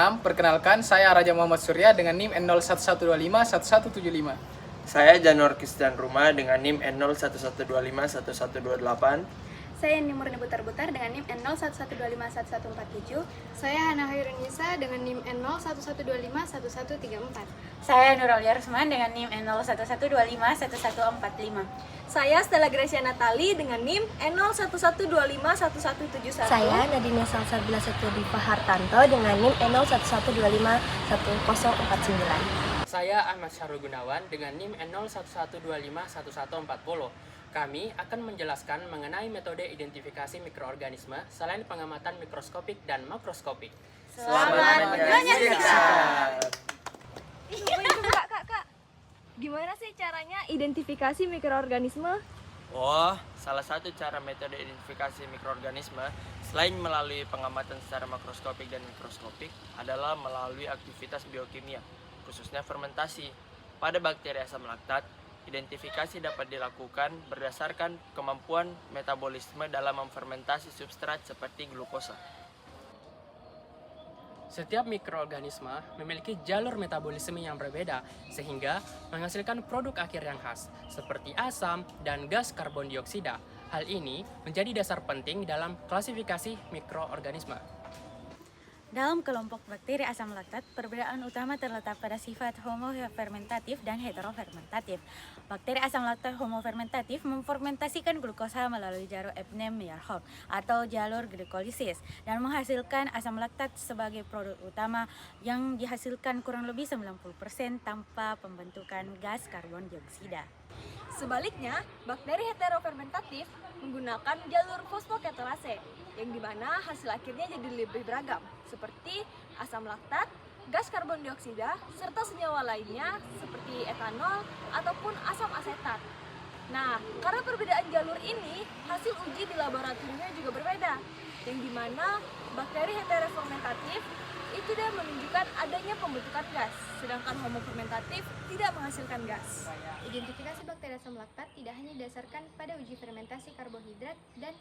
Salam, perkenalkan saya Raja Muhammad Surya dengan NIM N0112511175. Saya Janur Kristian Ruma dengan NIM N0112511128. Saya Nimurni Butar-Butar dengan NIM N0112511147. Saya Hana Hairunisa dengan NIM N0112511134. Saya Nuralia Rusman dengan NIM N0112511145. Saya Stella Gracia Natali dengan NIM N0112511171. Saya Nadine Salsabila Setudipa Hartanto dengan NIM N01251049. Saya Ahmad Syarul Gunawan dengan NIM N0112511140. Kami akan menjelaskan mengenai metode identifikasi mikroorganisme selain pengamatan mikroskopik dan makroskopik. Selamat menyaksikan. Kak. Gimana sih caranya identifikasi mikroorganisme? Oh, salah satu cara metode identifikasi mikroorganisme selain melalui pengamatan secara makroskopik dan mikroskopik adalah melalui aktivitas biokimia, khususnya fermentasi. Pada bakteri asam laktat, identifikasi dapat dilakukan berdasarkan kemampuan metabolisme dalam memfermentasi substrat seperti glukosa. Setiap mikroorganisme memiliki jalur metabolisme yang berbeda sehingga menghasilkan produk akhir yang khas seperti asam dan gas karbon dioksida. Hal ini menjadi dasar penting dalam klasifikasi mikroorganisme. Dalam kelompok bakteri asam laktat, perbedaan utama terletak pada sifat homofermentatif dan heterofermentatif. Bakteri asam laktat homofermentatif memfermentasikan glukosa melalui jalur Ebner-Meyerhof atau jalur glikolisis dan menghasilkan asam laktat sebagai produk utama yang dihasilkan kurang lebih 90% tanpa pembentukan gas karbon dioksida. Sebaliknya, bakteri heterofermentatif menggunakan jalur fosfoketalase, yang dimana hasil akhirnya jadi lebih beragam, seperti asam laktat, gas karbon dioksida, serta senyawa lainnya seperti etanol ataupun asam asetat. Nah, karena perbedaan jalur ini, hasil uji di laboratoriumnya juga berbeda, yang dimana bakteri heterofermentatif itu dia menunjukkan adanya pembentukan gas, sedangkan homofermentatif tidak menghasilkan gas. Identifikasi bakteri asam laktat tidak hanya didasarkan pada uji fermentasi karbohidrat dan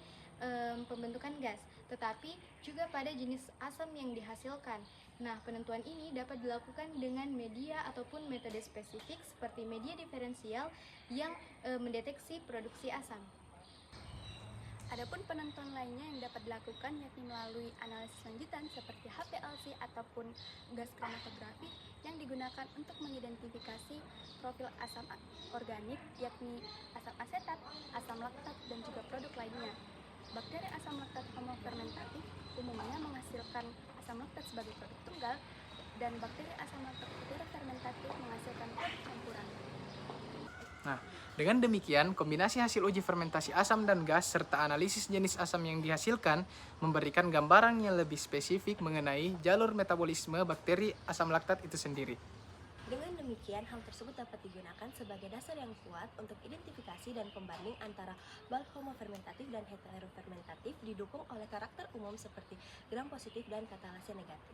pembentukan gas, tetapi juga pada jenis asam yang dihasilkan. Nah, penentuan ini dapat dilakukan dengan media ataupun metode spesifik seperti media diferensial yang mendeteksi produksi asam. Adapun penentuan lainnya yang dapat dilakukan yakni melalui analisis lanjutan seperti HPLC ataupun gas kromatografi yang digunakan untuk mengidentifikasi profil asam organik yakni asam asetat, asam laktat, dan juga produk lainnya. Bakteri asam laktat homofermentatif umumnya menghasilkan asam laktat sebagai produk tunggal dan bakteri asam laktat heterofermentatif menghasilkan produk campuran. Nah, dengan demikian, kombinasi hasil uji fermentasi asam dan gas serta analisis jenis asam yang dihasilkan memberikan gambaran yang lebih spesifik mengenai jalur metabolisme bakteri asam laktat itu sendiri. Dengan demikian, hal tersebut dapat digunakan sebagai dasar yang kuat untuk identifikasi dan pembanding antara bulk homofermentatif dan heterofermentatif didukung oleh karakter umum seperti gram positif dan katalase negatif.